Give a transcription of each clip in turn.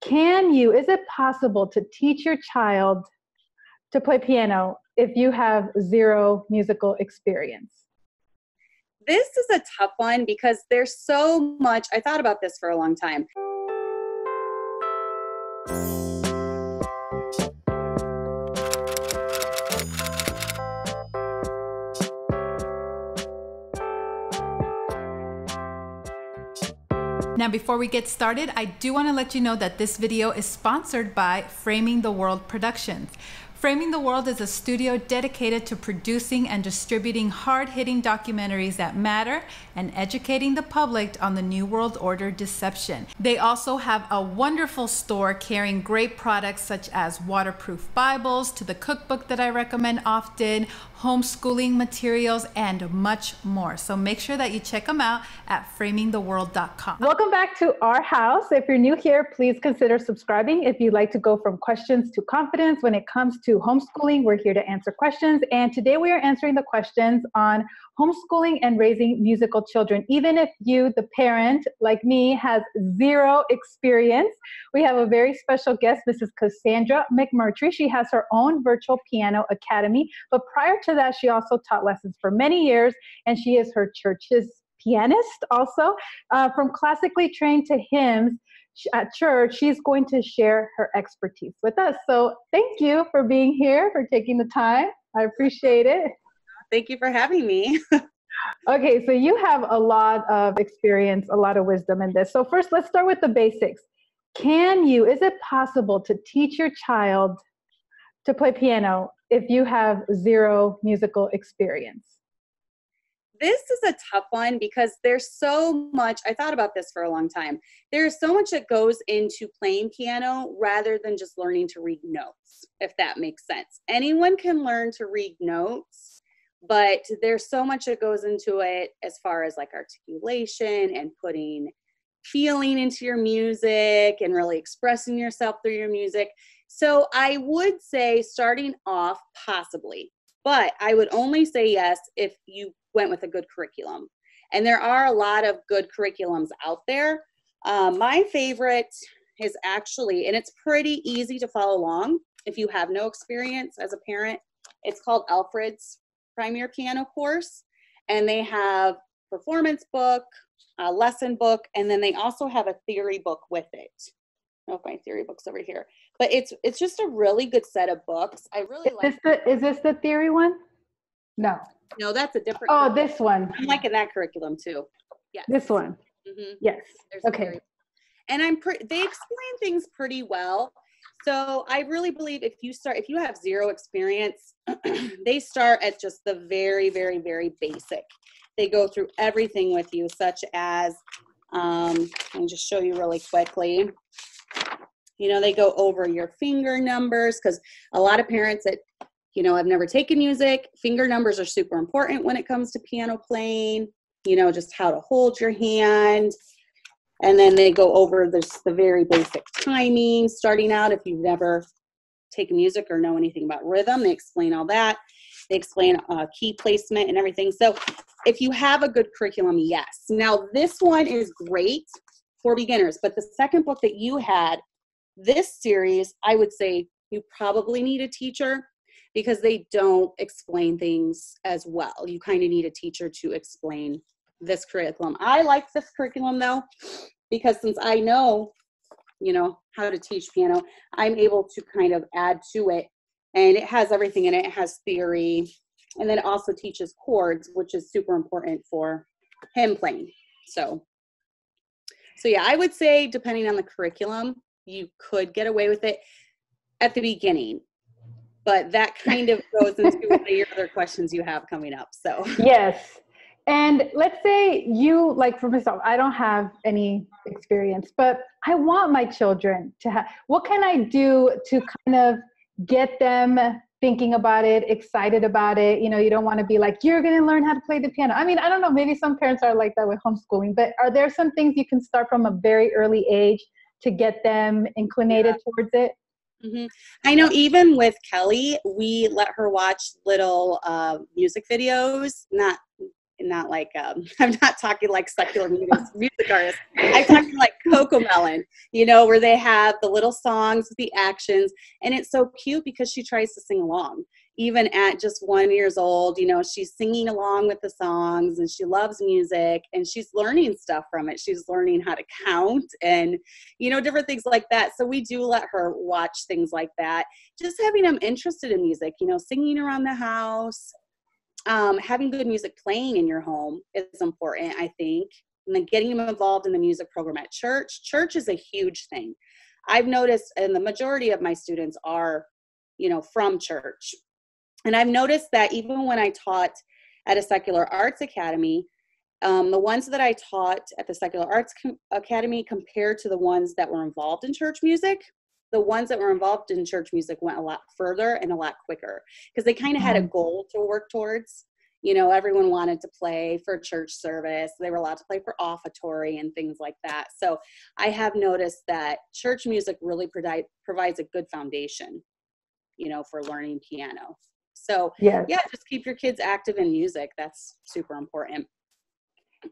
Is it possible to teach your child to play piano if you have zero musical experience? This is a tough one because there's so much. I thought about this for a long time. Now, before we get started, I do want to let you know that this video is sponsored by Framing the World Productions. Framing the World is a studio dedicated to producing and distributing hard-hitting documentaries that matter and educating the public on the New World Order deception. They also have a wonderful store carrying great products such as waterproof Bibles, to the cookbook that I recommend often, homeschooling materials, and much more. So make sure that you check them out at framingtheworld.com. Welcome back to our house. If you're new here, please consider subscribing. If you'd like to go from questions to confidence when it comes to homeschooling, we're here to answer questions. And today we are answering the questions on homeschooling and raising musical children. Even if you, the parent, like me, has zero experience, we have a very special guest, Mrs. Cassandra McMurtry. She has her own virtual piano academy, but prior to that, she also taught lessons for many years, and she is her church's pianist also. From classically trained to hymns at church, she's going to share her expertise with us. So thank you for being here, for taking the time. I appreciate it. Thank you for having me. Okay, so you have a lot of experience, a lot of wisdom in this. So first, let's start with the basics. Is it possible to teach your child to play piano if you have zero musical experience? This is a tough one because there's so much. I thought about this for a long time. There's so much that goes into playing piano rather than just learning to read notes, if that makes sense. Anyone can learn to read notes, but there's so much that goes into it as far as like articulation and putting feeling into your music and really expressing yourself through your music. So I would say starting off possibly, but I would only say yes if you went with a good curriculum. And there are a lot of good curriculums out there. My favorite is actually, and it's pretty easy to follow along if you have no experience as a parent. It's called Alfred's Premier Piano Course. And they have performance book, a lesson book, and then they also have a theory book with it. I don't know if my theory book's over here. But it's just a really good set of books. I really Is this the theory one? No. No, that's a different. Oh, this one. I'm liking that curriculum too. Yes. This one. Mm-hmm. Yes. There's okay. And they explain things pretty well. So I really believe if you have zero experience, they start at just the very, very, very basic. They go through everything with you, such as, let me just show you really quickly. You know, they go over your finger numbers because a lot of parents that, have never taken music, finger numbers are super important when it comes to piano playing, just how to hold your hand. And then they go over the very basic timing, starting out if you've never taken music or know anything about rhythm. They explain all that. They explain key placement and everything. So if you have a good curriculum, yes. Now, this one is great for beginners, but the second book that you had, this series, I would say you probably need a teacher because they don't explain things as well. You kind of need a teacher to explain this curriculum. I like this curriculum though, because since I know, how to teach piano, I'm able to kind of add to it, and it has everything in it. It has theory, and then it also teaches chords, which is super important for hymn playing. So yeah, I would say depending on the curriculum, you could get away with it at the beginning, but that kind of goes into your other questions you have coming up. So yes. And let's say you, like for myself, I don't have any experience, but I want my children to have, what can I do to kind of get them thinking about it, excited about it? You don't want to be like, you're going to learn how to play the piano. I mean, I don't know, maybe some parents are like that with homeschooling, but are there some things you can start from a very early age to get them inclinated towards it? Mm-hmm. I know even with Kelly, we let her watch little music videos, not not like, I'm not talking like secular music artists. I'm talking like Coco Melon, where they have the little songs with the actions. And it's so cute because she tries to sing along. Even at just 1 year old, she's singing along with the songs and she loves music and she's learning stuff from it. She's learning how to count and, different things like that. So we do let her watch things like that. Just having them interested in music, singing around the house, having good music playing in your home is important, I think. And then getting them involved in the music program at church. Church is a huge thing. I've noticed, and the majority of my students are, from church. And I've noticed that even when I taught at a secular arts academy, the ones that I taught at the secular arts academy compared to the ones that were involved in church music, the ones that were involved in church music went a lot further and a lot quicker because they kind of had a goal to work towards. Everyone wanted to play for church service. They were allowed to play for offertory and things like that. So I have noticed that church music really provides a good foundation, for learning piano. So yes. Yeah, just keep your kids active in music. That's super important.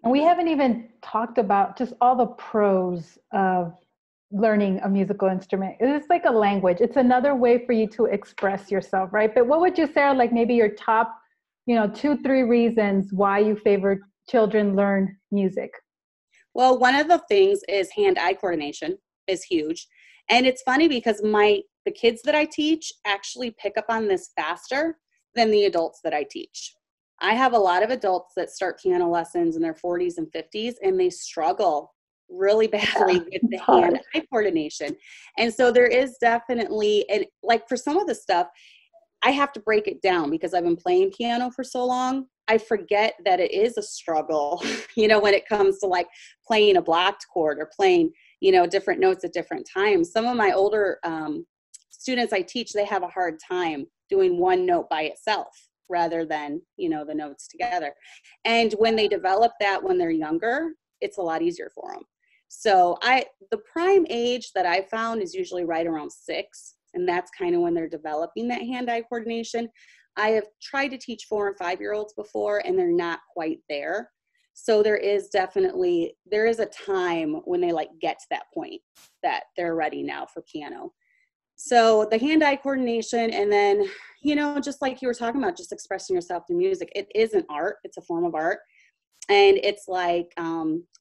And we haven't even talked about just all the pros of learning a musical instrument. It's like a language. It's another way for you to express yourself, right? But what would you say are like maybe your top, 2-3 reasons why you favor children learn music? Well, one of the things is hand-eye coordination is huge. And it's funny because the kids that I teach actually pick up on this faster than the adults that I teach. I have a lot of adults that start piano lessons in their 40s and 50s, and they struggle really badly with the hand-eye coordination. And so there is definitely, and like for some of the stuff, I have to break it down because I've been playing piano for so long. I forget that it is a struggle, when it comes to like playing a blocked chord or playing, different notes at different times. Some of my older students I teach, they have a hard time doing one note by itself rather than, the notes together. And when they develop that when they're younger, it's a lot easier for them. So the prime age that I found is usually right around 6. And that's kind of when they're developing that hand-eye coordination. I have tried to teach 4 and 5-year-olds before, and they're not quite there. So there is a time when they get to that point that they're ready now for piano. So the hand-eye coordination, and then, just like you were talking about, just expressing yourself through music. It is an art. It's a form of art. And it's like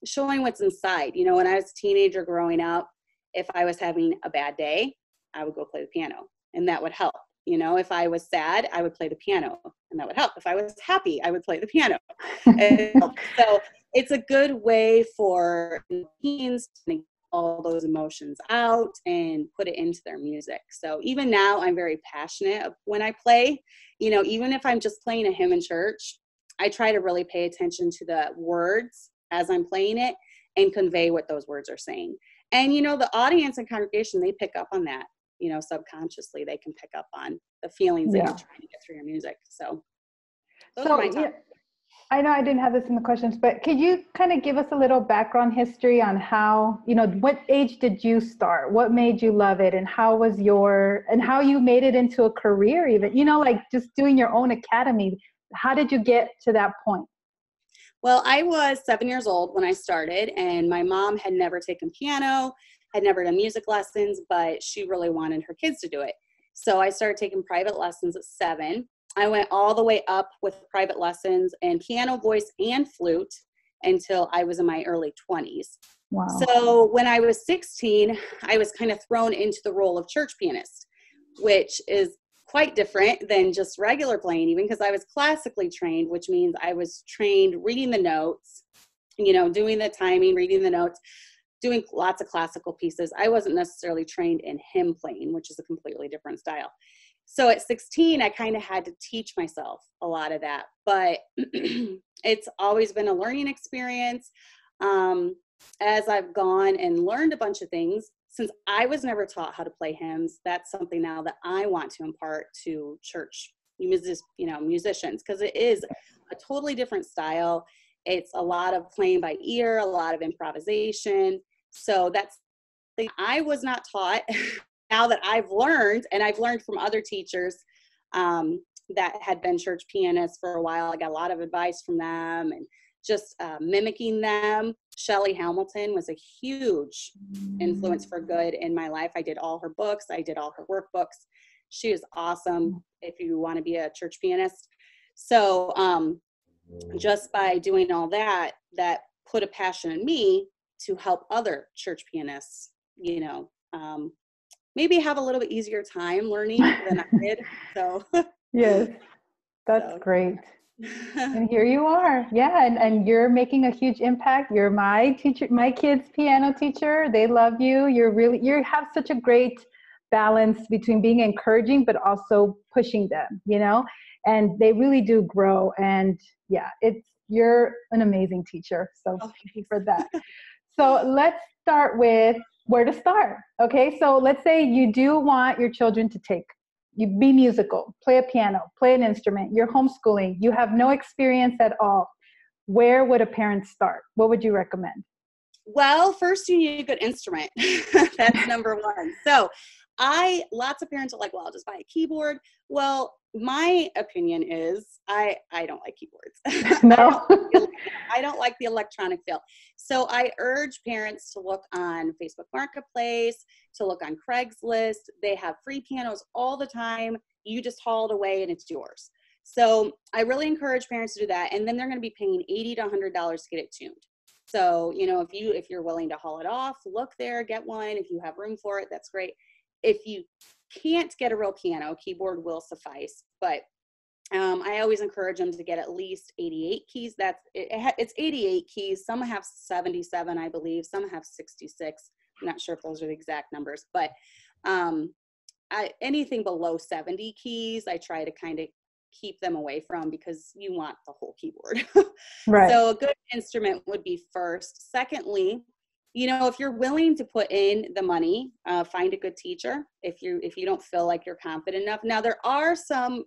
showing what's inside. When I was a teenager growing up, if I was having a bad day, I would go play the piano, and that would help. If I was sad, I would play the piano, and that would help. If I was happy, I would play the piano. So it's a good way for teens to get all those emotions out and put it into their music. So even now, I'm very passionate when I play. Even if I'm just playing a hymn in church, I try to really pay attention to the words as I'm playing it and convey what those words are saying. And, the audience and congregation, they pick up on that. Subconsciously, they can pick up on the feelings that you're trying to get through your music. So those are my top. I know I didn't have this in the questions, but could you kind of give us a little background history on how, what age did you start? What made you love it? And how you made it into a career even, just doing your own academy. How did you get to that point? Well, I was 7 years old when I started, and my mom had never taken piano, had never done music lessons, but she really wanted her kids to do it. So I started taking private lessons at 7. I went all the way up with private lessons and piano, voice, and flute until I was in my early 20s. Wow. So when I was 16, I was kind of thrown into the role of church pianist, which is quite different than just regular playing, even because I was classically trained, which means I was trained reading the notes, doing the timing, reading the notes, doing lots of classical pieces. I wasn't necessarily trained in hymn playing, which is a completely different style. So at 16, I kind of had to teach myself a lot of that, but it's always been a learning experience. As I've gone and learned a bunch of things, since I was never taught how to play hymns, that's something now that I want to impart to church musicians, because it is a totally different style. It's a lot of playing by ear, a lot of improvisation. So that's the thing I was not taught. Now that I've learned, and I've learned from other teachers, that had been church pianists for a while. I got a lot of advice from them and just mimicking them. Shelley Hamilton was a huge influence for good in my life. I did all her books. I did all her workbooks. She is awesome if you want to be a church pianist. So just by doing all that, that put a passion in me to help other church pianists, you know, maybe have a little bit easier time learning than I did. So yes, that's great. And here you are. Yeah. And you're making a huge impact. You're my teacher, my kids' piano teacher. They love you. You have such a great balance between being encouraging, but also pushing them, you know, and they really do grow. And yeah, you're an amazing teacher. So thank you for that. So let's start with where to start. Okay. So let's say you do want your children to be musical, play a piano, play an instrument, you're homeschooling, you have no experience at all. Where would a parent start? What would you recommend? Well, first you need a good instrument. That's number one. So lots of parents are like, well, I'll just buy a keyboard. Well, my opinion is I don't like keyboards. No. I don't like the electronic feel. So I urge parents to look on Facebook Marketplace, to look on Craigslist. They have free pianos all the time. You just haul it away and it's yours. So I really encourage parents to do that. And then they're going to be paying $80 to $100 to get it tuned. So, you know, if you're willing to haul it off, look there, get one. If you have room for it, that's great. If you can't get a real piano, keyboard will suffice. But I always encourage them to get at least 88 keys. It's 88 keys. Some have 77, I believe. Some have 66. I'm not sure if those are the exact numbers. But anything below 70 keys, I try to kind of keep them away from, because you want the whole keyboard. Right. So a good instrument would be first. Secondly, you know, if you're willing to put in the money, find a good teacher. If you don't feel like you're confident enough. Now there are some,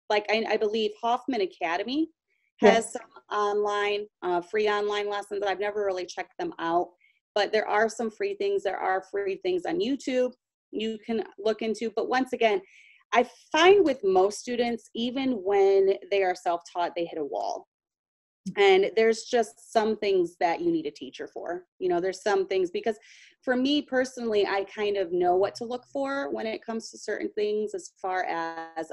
like I believe Hoffman Academy has some online, free online lessons. I've never really checked them out, but there are some free things. There are free things on YouTube you can look into. But once again, I find with most students, even when they are self-taught, they hit a wall. And there's just some things that you need a teacher for. You know, there's some things, because for me personally, I kind of know what to look for when it comes to certain things, as far as,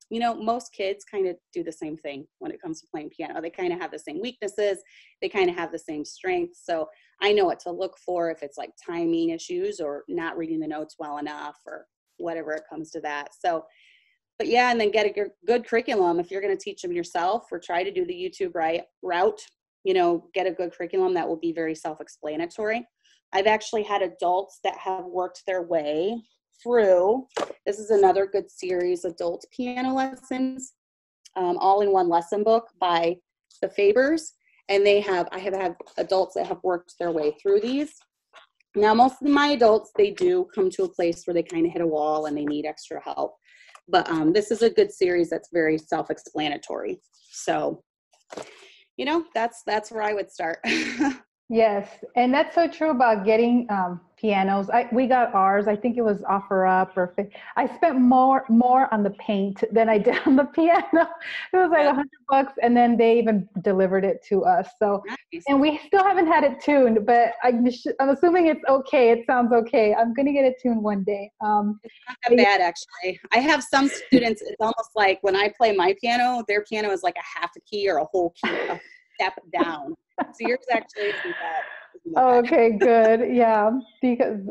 you know, most kids kind of do the same thing when it comes to playing piano. They kind of have the same weaknesses. They kind of have the same strengths. So I know what to look for if it's like timing issues or not reading the notes well enough or whatever it comes to that. So, but yeah, and then get a good curriculum. If you're going to teach them yourself, or try to do the YouTube route, you know, get a good curriculum that will be very self-explanatory. I've actually had adults that have worked their way through. This is another good series, Adult Piano Lessons, all-in-one lesson book by the Fabers. And I have had adults that have worked their way through these. Now, most of my adults, they do come to a place where they kind of hit a wall and they need extra help. But this is a good series that's very self-explanatory. So, you know, that's where I would start. Yes. And that's so true about getting pianos. We got ours. I think it was OfferUp I spent more on the paint than I did on the piano. It was like $100, and then they even delivered it to us. So, nice. And we still haven't had it tuned, but I'm assuming it's okay. It sounds okay. I'm going to get it tuned one day. It's not that bad, actually. I have some students, it's almost like when I play my piano, their piano is like a half a key or a whole key, a step down. So yours actually isn't bad. Okay, good. Yeah, because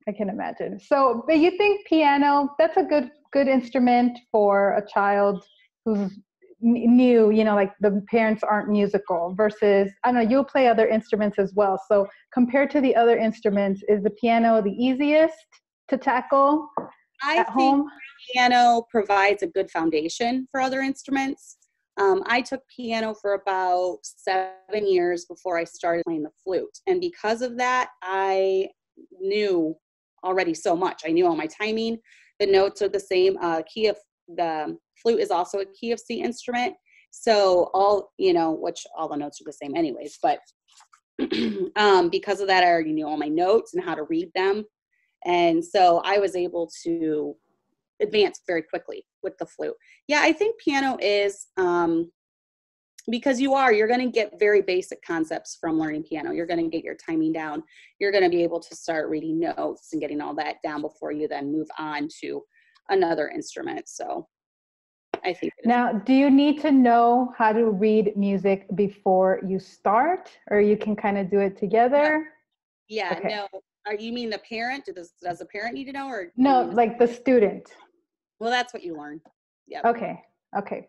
I can imagine. So, but you think piano, that's a good instrument for a child who's new, you know, like the parents aren't musical, versus, I don't know, you'll play other instruments as well. So compared to the other instruments, is the piano the easiest to tackle at home? Piano provides a good foundation for other instruments. I took piano for about 7 years before I started playing the flute. And because of that, I knew already so much. I knew all my timing. The notes are the same. The flute is also a key of C instrument. So all the notes are the same anyways. But because of that, I already knew all my notes and how to read them. And so I was able to advance very quickly with the flute. Yeah, I think piano is, because you're going to get very basic concepts from learning piano. You're going to get your timing down. You're going to be able to start reading notes and getting all that down before you then move on to another instrument. So I think. Now, do you need to know how to read music before you start, or you can kind of do it together? Yeah, Okay. no. You mean the parent? Does the parent need to know, or no, like the student? Well, that's what you learn. Yeah. Okay.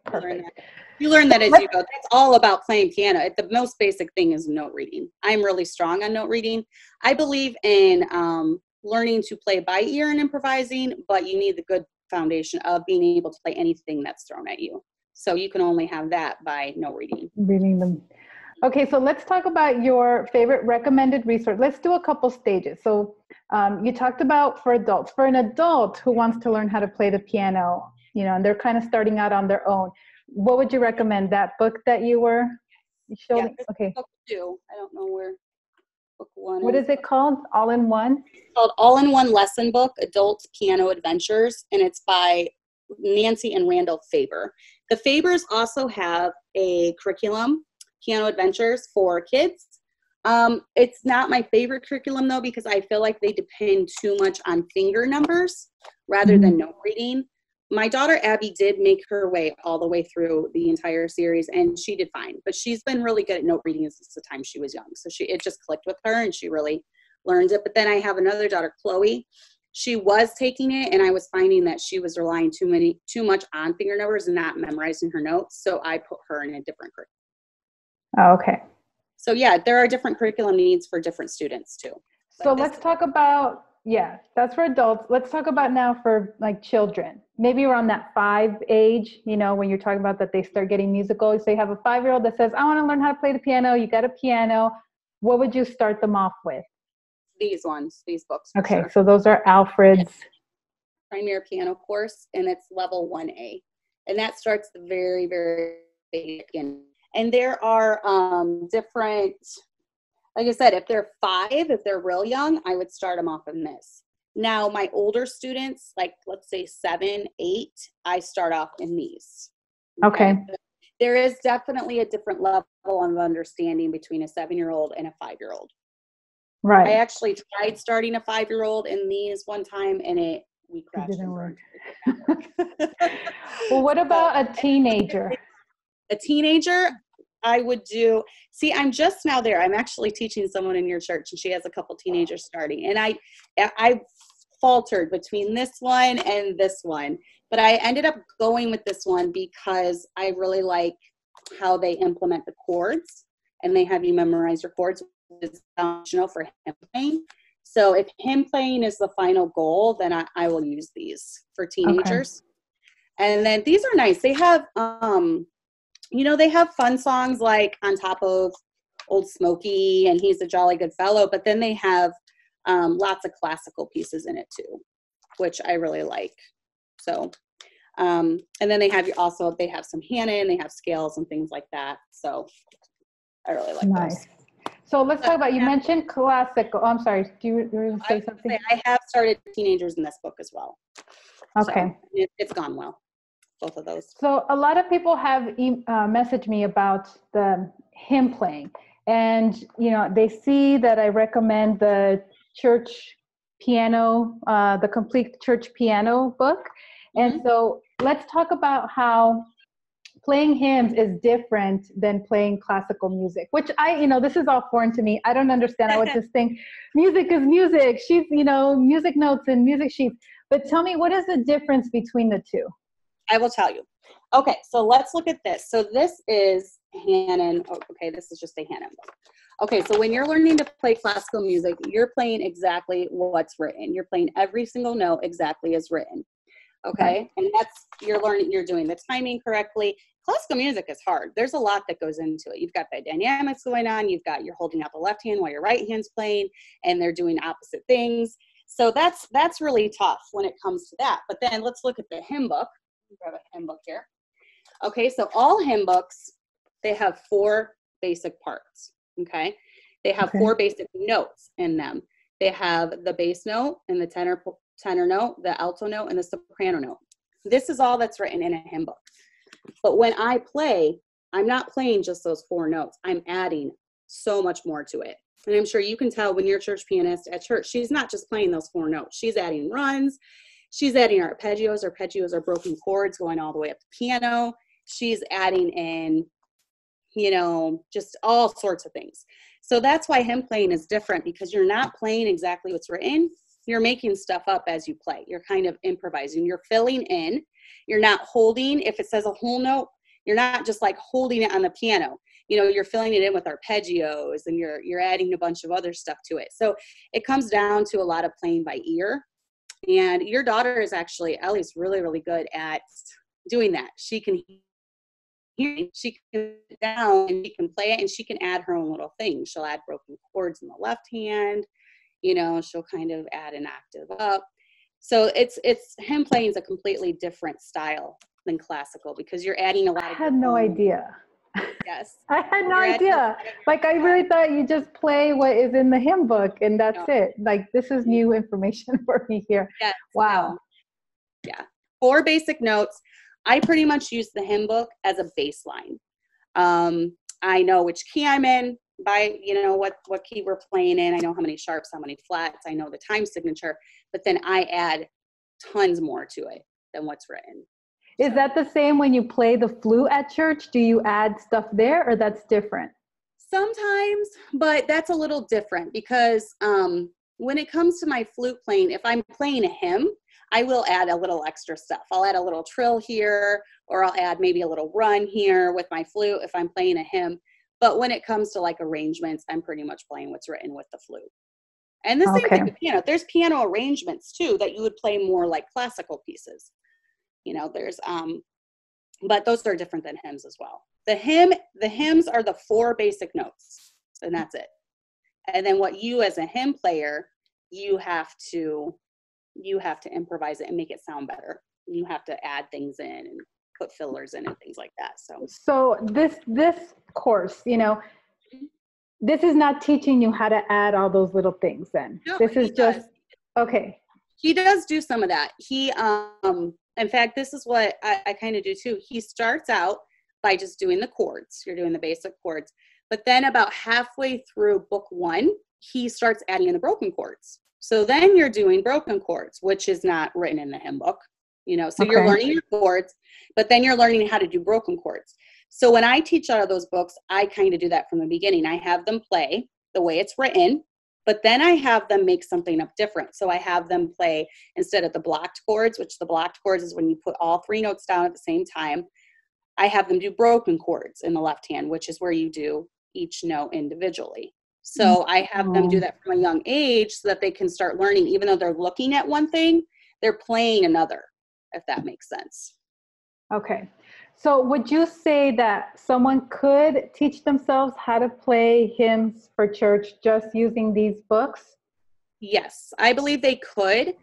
Perfect. You learn that as you go. That's all about playing piano. The most basic thing is note reading. I'm really strong on note reading. I believe in learning to play by ear and improvising, but you need the good foundation of being able to play anything that's thrown at you. So you can only have that by note reading. Reading them. Okay, so let's talk about your favorite recommended resource. Let's do a couple stages. So you talked about for adults. For an adult who wants to learn how to play the piano, and they're kind of starting out on their own, what would you recommend? That book that you were showing? Yeah, okay. Book 2. I don't know where book 1 What is it called? All in One? It's called All in One Lesson Book, Adult Piano Adventures, and it's by Nancy and Randall Faber. The Fabers also have a curriculum, Piano Adventures for kids. It's not my favorite curriculum though, because I feel like they depend too much on finger numbers rather than note reading. My daughter Abby did make her way all the way through the entire series, and she did fine. But she's been really good at note reading since the time she was young. So it just clicked with her, and she really learned it. But then I have another daughter, Chloe. She was taking it, and I was finding that she was relying too much on finger numbers and not memorizing her notes. So I put her in a different curriculum. Oh, okay. So yeah, there are different curriculum needs for different students too. So let's talk about, that's for adults. Let's talk about now for like children, maybe around that 5 age, when you're talking about that they start getting musical. So you have a 5-year-old that says, I want to learn how to play the piano. You got a piano. What would you start them off with? These books. Okay. Sure. So those are Alfred's Premier Piano Course, and it's level 1A. And that starts the very, very basic. And there are different, like I said, if they're 5, if they're real young, I would start them off in this. Now, my older students, like let's say 7, 8, I start off in these. Okay. There is definitely a different level of understanding between a 7-year-old and a 5-year-old. Right. I actually tried starting a 5-year-old in these one time, and we crashed. It didn't work. Well, what about a teenager? A teenager, I would do, I'm just now there. I'm actually teaching someone in your church, and she has a couple teenagers starting. And I faltered between this one and this one. But I ended up going with this one because I really like how they implement the chords, and they have you memorize your chords, which is functional for him playing. So if him playing is the final goal, then I will use these for teenagers. Okay. And then these are nice. They have, they have fun songs like On Top of Old Smoky and He's a Jolly Good Fellow, but then they have lots of classical pieces in it too, which I really like. So, and then they have some Hanon, they have scales and things like that. So I really like those. So let's talk about, you mentioned classical. Oh, I'm sorry. Do you want to say something? I have started teenagers in this book as well. Okay. So it's gone well. Both of those. So a lot of people have messaged me about the hymn playing, and they see that I recommend the church piano, the complete church piano book. And so let's talk about how playing hymns is different than playing classical music, which this is all foreign to me. I don't understand. I would just think music is music. She's, music notes and music sheets. But tell me, what is the difference between the two? I will tell you. Okay, so let's look at this. So this is Hanon. Oh, okay, this is just a Hanon book. Okay, so when you're learning to play classical music, you're playing exactly what's written. You're playing every single note exactly as written. Okay, and you're doing the timing correctly. Classical music is hard. There's a lot that goes into it. You've got the dynamics going on. You're holding out the left hand while your right hand's playing, and they're doing opposite things. So that's really tough when it comes to that. But then let's look at the hymn book. Grab a hymn book here. Okay, so all hymn books, they have 4 basic parts. Okay, they have 4 basic notes in them. They have the bass note and the tenor note, the alto note, and the soprano note. This is all that's written in a hymn book. But when I play, I'm not playing just those 4 notes. I'm adding so much more to it. And I'm sure you can tell when you're a church pianist at church, she's not just playing those 4 notes. She's adding runs. She's adding arpeggios. Arpeggios are broken chords going all the way up the piano. She's adding in, you know, just all sorts of things. So that's why hymn playing is different, because you're not playing exactly what's written. You're making stuff up as you play. You're kind of improvising. You're filling in. You're not holding. If it says a whole note, you're not just like holding it on the piano. You know, you're filling it in with arpeggios, and you're adding a bunch of other stuff to it. So it comes down to a lot of playing by ear. And your daughter is actually, Ellie's really, really good at doing that. She can hear, she can sit down and she can play it, and she can add her own little things. She'll add broken chords in the left hand. You know, she'll kind of add an octave up. So it's hymn playing is a completely different style than classical, because you're adding a lot of. I had no idea. Yes. I had no idea. Like, I really thought you just play what is in the hymn book and that's it. Like, this is new information for me here. Yes. Wow. Yeah. 4 basic notes. I pretty much use the hymn book as a baseline. I know which key I'm in by, you know, what key we're playing in. I know how many sharps, how many flats. I know the time signature, but then I add tons more to it than what's written. Is that the same when you play the flute at church? Do you add stuff there, or that's different? Sometimes, but that's a little different, because when it comes to my flute playing, if I'm playing a hymn, I will add a little extra stuff. I'll add a little trill here, or I'll add maybe a little run here with my flute if I'm playing a hymn. But when it comes to like arrangements, I'm pretty much playing what's written with the flute. And the same thing with piano. There's piano arrangements too that you would play more like classical pieces. You know, there's, but those are different than hymns as well. The hymns are the 4 basic notes, and that's it. And then what you as a hymn player, you have to improvise it and make it sound better. You have to add things in and put fillers in and things like that. So this course, you know, this is not teaching you how to add all those little things then. No, this is just, okay. He does do some of that. He, in fact, this is what I kind of do too. He starts out by just doing the chords. You're doing the basic chords. But then about halfway through book 1, he starts adding in the broken chords. So then you're doing broken chords, which is not written in the hymn book. You know, so you're learning your chords, but then you're learning how to do broken chords. So when I teach out of those books, I kind of do that from the beginning. I have them play the way it's written, but then I have them make something up different. So I have them play, instead of the blocked chords, which the blocked chords is when you put all 3 notes down at the same time, I have them do broken chords in the left hand, which is where you do each note individually. So I have them do that from a young age so that they can start learning, even though they're looking at one thing, they're playing another, if that makes sense. Okay. So would you say that someone could teach themselves how to play hymns for church just using these books? Yes, I believe they could.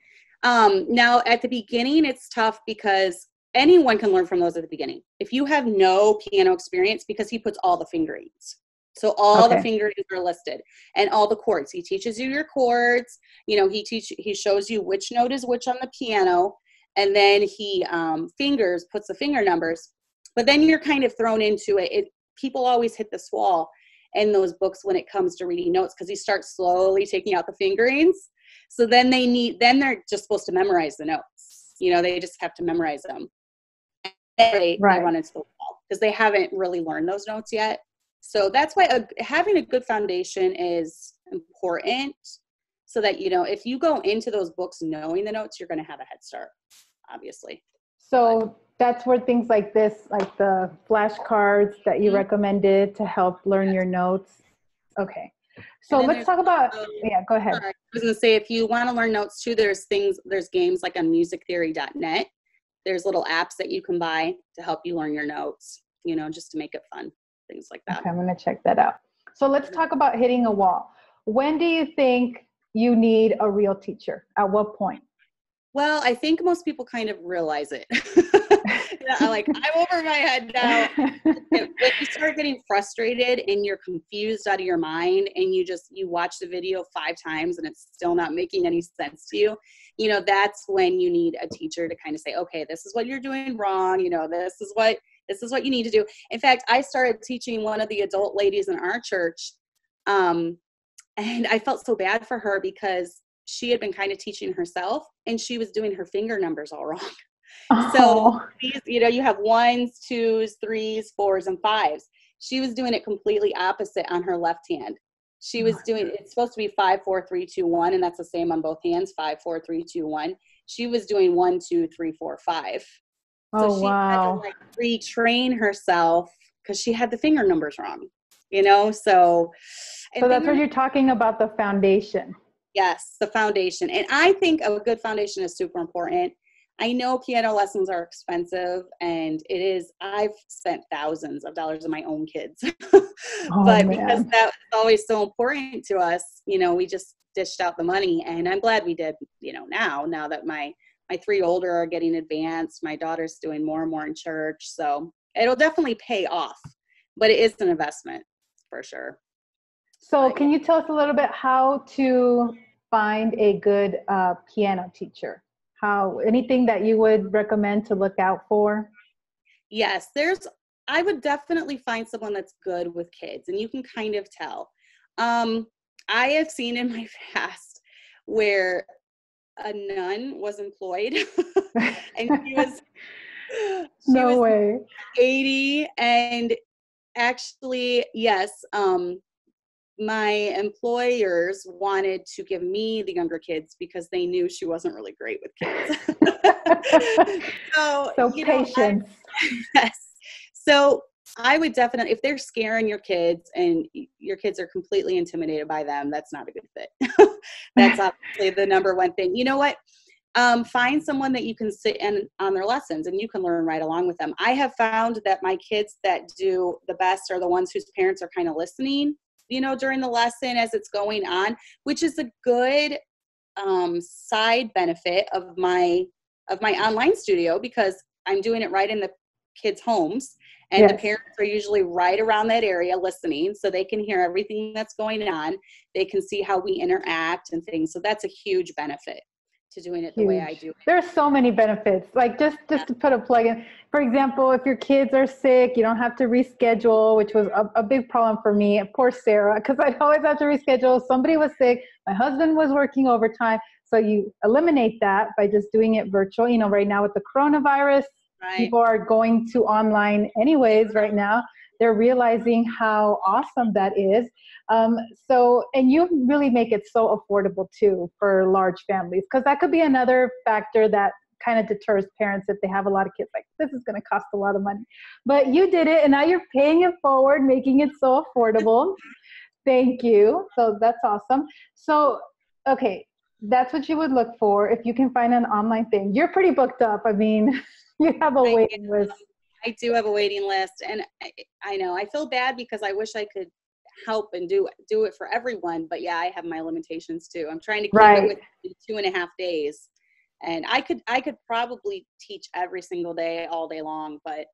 Now, at the beginning, it's tough because anyone can learn from those at the beginning. If you have no piano experience, because he puts all the fingerings. So all the fingerings are listed and all the chords. He teaches you your chords. You know, he shows you which note is which on the piano. And then he puts the finger numbers. But then you're kind of thrown into it. People always hit this wall in those books when it comes to reading notes, because he starts slowly taking out the fingerings. So then they're just supposed to memorize the notes. You know, they just have to memorize them. And they run into the wall because they haven't really learned those notes yet. So that's why having a good foundation is important, so that, you know, if you go into those books knowing the notes, you're going to have a head start, obviously. So that's where things like this, like the flashcards that you recommended to help learn your notes. Okay. So let's talk about, go ahead. I was going to say, if you want to learn notes too, there's games like on musictheory.net. There's little apps that you can buy to help you learn your notes, you know, just to make it fun, things like that. Okay, I'm going to check that out. So let's talk about hitting a wall. When do you think you need a real teacher? At what point? Well, I think most people kind of realize it. I'm like, I'm over my head now. When you start getting frustrated and you're confused out of your mind and you watch the video 5 times and it's still not making any sense to you, that's when you need a teacher to kind of say, okay, this is what you're doing wrong. This is what you need to do. In fact, I started teaching one of the adult ladies in our church. And I felt so bad for her because she had been kind of teaching herself and she was doing her finger numbers all wrong. So these, you have 1s, 2s, 3s, 4s, and 5s. She was doing it completely opposite on her left hand. She was doing, it's supposed to be 5, 4, 3, 2, 1, and that's the same on both hands, 5, 4, 3, 2, 1. She was doing 1, 2, 3, 4, 5. So she had to retrain herself because she had the finger numbers wrong, so that's what you're talking about, the foundation. Yes, the foundation. And I think a good foundation is super important. I know piano lessons are expensive, and it is. I've spent thousands of dollars on my own kids. But because that's always so important to us, we just dished out the money. And I'm glad we did, now that my 3 older are getting advanced, my daughter's doing more and more in church. So it'll definitely pay off, but it is an investment for sure. So can you tell us a little bit how to find a good piano teacher? Anything that you would recommend to look out for? Yes, I would definitely find someone that's good with kids, and you can kind of tell. I have seen in my past where a nun was employed and she was no way 80, and actually, yes, my employers wanted to give me the younger kids because they knew she wasn't really great with kids. So patience. Yes. So I would definitely, if they're scaring your kids and your kids are completely intimidated by them, that's not a good fit. That's obviously the number one thing. You know what? Find someone that you can sit in on their lessons and you can learn right along with them. I have found that my kids that do the best are the ones whose parents are kind of listening, during the lesson as it's going on, which is a good side benefit of my online studio, because I'm doing it right in the kids' homes, and yes, the parents are usually right around that area listening, so they can hear everything that's going on. They can see how we interact and things. So that's a huge benefit to doing it the way I do it. There are so many benefits. Like just to put a plug in, for example, if your kids are sick, you don't have to reschedule, which was a big problem for me. Poor Sarah, because I'd always have to reschedule. Somebody was sick. My husband was working overtime. So you eliminate that by just doing it virtual. Right now with the coronavirus, people are going to online anyways right now. They're realizing how awesome that is. And you really make it so affordable too for large families, because that could be another factor that kind of deters parents if they have a lot of kids. Like, this is going to cost a lot of money. But you did it, and now you're paying it forward, making it so affordable. Thank you. So that's awesome. So, okay, that's what you would look for if you can find an online thing. You're pretty booked up. I mean, you have a waiting list. I do have a waiting list, and I know I feel bad because I wish I could help and do it for everyone, but yeah, I have my limitations too. I'm trying to keep it within 2.5 days, and I could probably teach every single day, all day long, but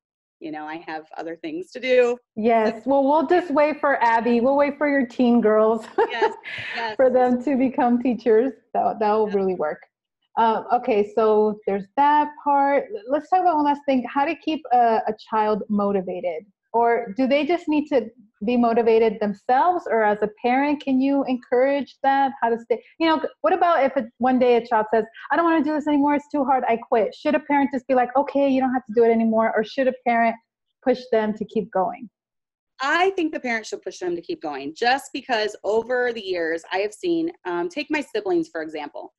I have other things to do. Yes. Well, we'll just wait for Abby. We'll wait for your teen girls yes. for them to become teachers. That will really work. Okay, so there's that part. Let's talk about one last thing. How to keep a child motivated? Or do they just need to be motivated themselves? Or as a parent, can you encourage them? How to stay? What about if one day a child says, I don't want to do this anymore, it's too hard, I quit. Should a parent just be like, okay, you don't have to do it anymore? Or should a parent push them to keep going? I think the parent should push them to keep going, just because over the years I have seen, take my siblings, for example.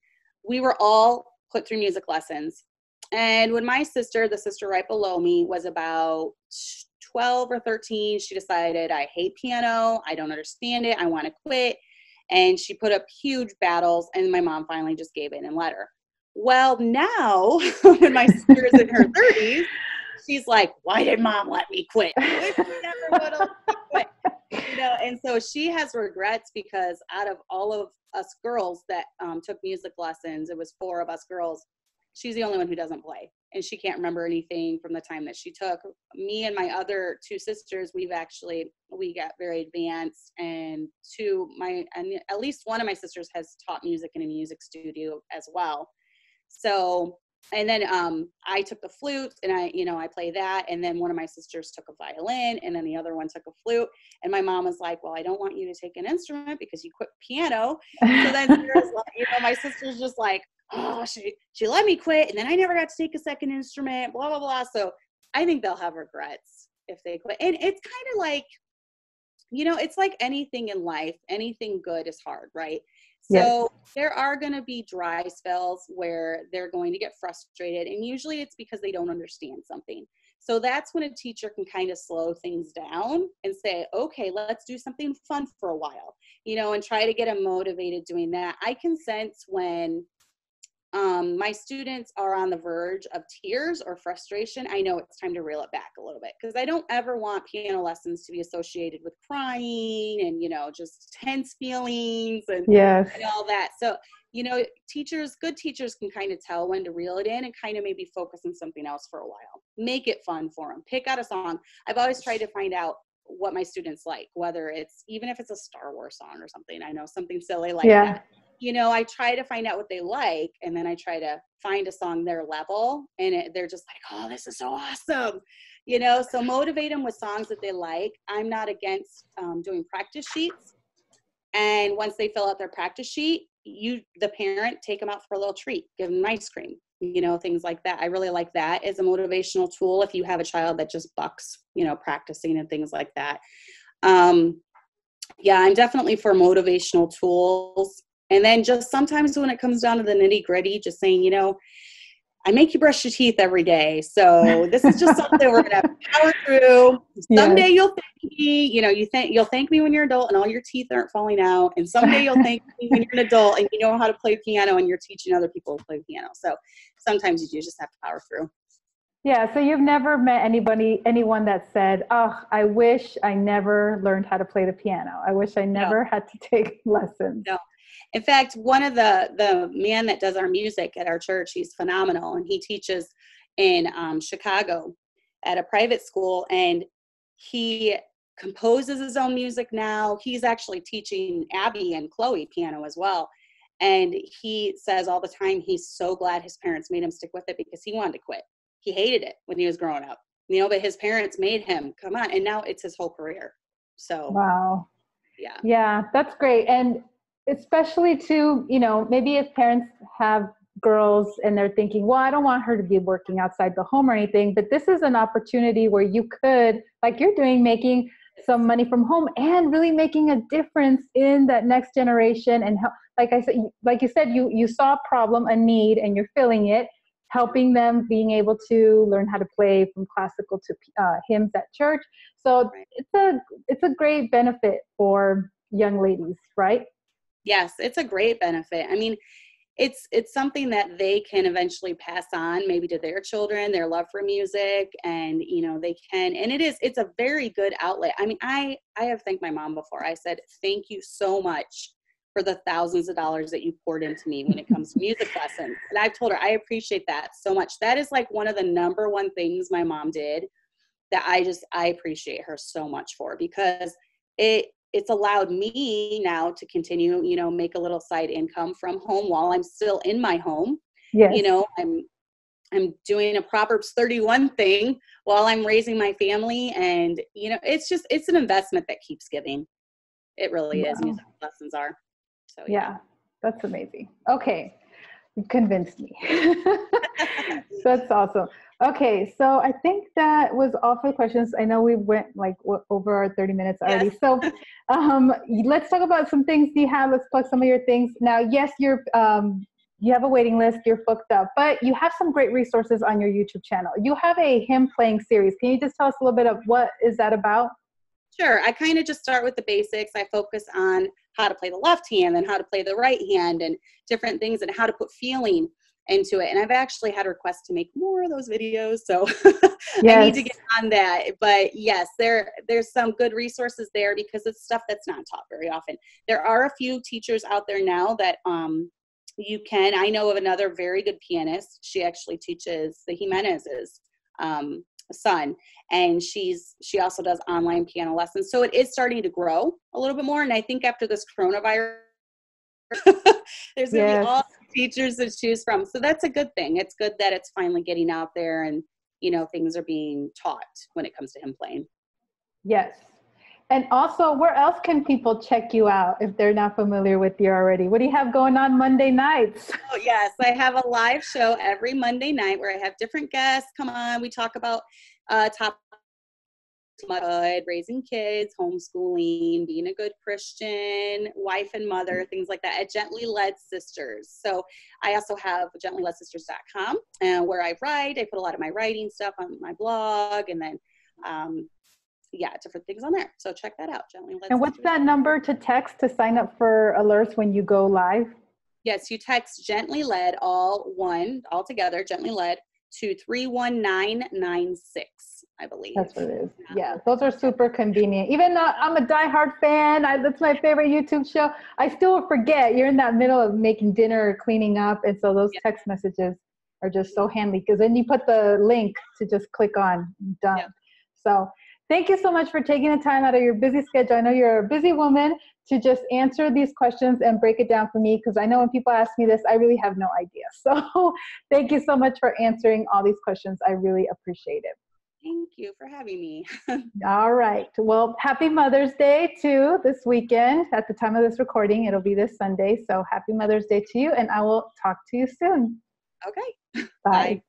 We were all put through music lessons. And when my sister, the sister right below me, was about 12 or 13, she decided, I hate piano. I don't understand it. I want to quit. And she put up huge battles, and my mom finally just gave in and let her. Well, now, when my sister is in her 30s, she's like, why did mom let me quit? I wish she never would have quit. And so she has regrets, because out of all of us girls that took music lessons, it was 4 of us girls, she's the only one who doesn't play, and she can't remember anything from the time that she took. Me and my other two sisters, we got very advanced, and at least one of my sisters has taught music in a music studio as well. So, and then I took the flute, and I play that, and then one of my sisters took a violin, and then the other one took a flute, and my mom was like, well, I don't want you to take an instrument because you quit piano. So then there's like, my sister's just like, oh, she let me quit, and then I never got to take a second instrument, blah, blah, blah. So I think they'll have regrets if they quit. And it's kind of like, it's like anything in life, anything good is hard, right? So there are going to be dry spells where they're going to get frustrated, and usually it's because they don't understand something. So that's when a teacher can kind of slow things down and say, okay, let's do something fun for a while, and try to get them motivated doing that. I can sense when my students are on the verge of tears or frustration, I know it's time to reel it back a little bit, because I don't ever want piano lessons to be associated with crying and, just tense feelings and all that. So, good teachers can kind of tell when to reel it in and kind of maybe focus on something else for a while. Make it fun for them. Pick out a song. I've always tried to find out what my students like, whether even if it's a Star Wars song or something, I know something silly like that. I try to find out what they like, and then I try to find a song their level, and they're just like, oh, this is so awesome. So motivate them with songs that they like. I'm not against doing practice sheets. And once they fill out their practice sheet, the parent, take them out for a little treat, give them ice cream, things like that. I really like that as a motivational tool if you have a child that just bucks, practicing and things like that. I'm definitely for motivational tools. And then just sometimes when it comes down to the nitty gritty, just saying, I make you brush your teeth every day. So this is just something we're going to have to power through. Someday you'll thank me, you'll thank me when you're an adult and all your teeth aren't falling out. And someday you'll thank me when you're an adult and you know how to play piano and you're teaching other people to play piano. So sometimes you do just have to power through. Yeah. So you've never met anyone that said, oh, I wish I never learned how to play the piano. I wish I never had to take lessons. No. In fact, one of the man that does our music at our church, he's phenomenal, and he teaches in Chicago at a private school, and he composes his own music now. He's actually teaching Abby and Chloe piano as well, and he says all the time he's so glad his parents made him stick with it because he wanted to quit. He hated it when he was growing up, but his parents made him come on, and now it's his whole career. So wow, yeah, that's great. And especially to, maybe if parents have girls and they're thinking, well, I don't want her to be working outside the home or anything, but this is an opportunity where you could, like you're doing, making some money from home and really making a difference in that next generation. And like you said, you saw a problem, a need, and you're filling it, helping them being able to learn how to play from classical to hymns at church. So it's a great benefit for young ladies, right? Yes, it's a great benefit. I mean, it's something that they can eventually pass on maybe to their children, their love for music, and they can, and it's a very good outlet. I mean, I have thanked my mom before. I said, thank you so much for the thousands of dollars that you poured into me when it comes to music lessons. And I've told her, I appreciate that so much. That is like one of the number one things my mom did that I appreciate her so much for, because it's allowed me now to continue, make a little side income from home while I'm still in my home. Yes. I'm doing a Proverbs 31 thing while I'm raising my family. And, it's an investment that keeps giving. It really is. Music lessons are. So, yeah, that's amazing. Okay. You convinced me. That's awesome. Okay, so I think that was all for the questions. I know we went over our 30 minutes already. Yes. So let's talk about some things you have. Let's plug some of your things. Now, yes, you have a waiting list. You're booked up, but you have some great resources on your YouTube channel. You have a hymn playing series. Can you just tell us a little bit of what is that about? Sure. I kind of just start with the basics. I focus on how to play the left hand and how to play the right hand and different things and how to put feeling into it. And I've actually had requests to make more of those videos. So I need to get on that. But yes, there's some good resources there because it's stuff that's not taught very often. There are a few teachers out there now that you can, I know of another very good pianist. She actually teaches the Jimenez's son, and she also does online piano lessons. So it is starting to grow a little bit more. And I think after this coronavirus, there's going to be all teachers to choose from. So that's a good thing. It's good that it's finally getting out there, and, you know, things are being taught when it comes to him playing. Yes. And also, where else can people check you out if they're not familiar with you already? What do you have going on Monday nights? Oh, yes. I have a live show every Monday night where I have different guests come on. We talk about topics, raising kids, homeschooling, being a good Christian, wife and mother, things like that, at Gently Led Sisters. So I also have gentlyledsisters.com, where I write. I put a lot of my writing stuff on my blog, and then different things on there. So check that out, Gently Led. And what's that number to text to sign up for alerts when you go live? Yes, you text Gently Led, all together, Gently Led, to 31996, I believe. That's what it is. Yeah, those are super convenient. Even though I'm a diehard fan, that's my favorite YouTube show, I still forget. You're in that middle of making dinner or cleaning up, and so those text messages are just so handy, because then you put the link to just click on, done. Yep. So thank you so much for taking the time out of your busy schedule. I know you're a busy woman, to just answer these questions and break it down for me, because I know when people ask me this, I really have no idea. So thank you so much for answering all these questions. I really appreciate it. Thank you for having me. All right. Well, happy Mother's Day too this weekend. At the time of this recording, it'll be this Sunday. So happy Mother's Day to you, and I will talk to you soon. Okay. Bye.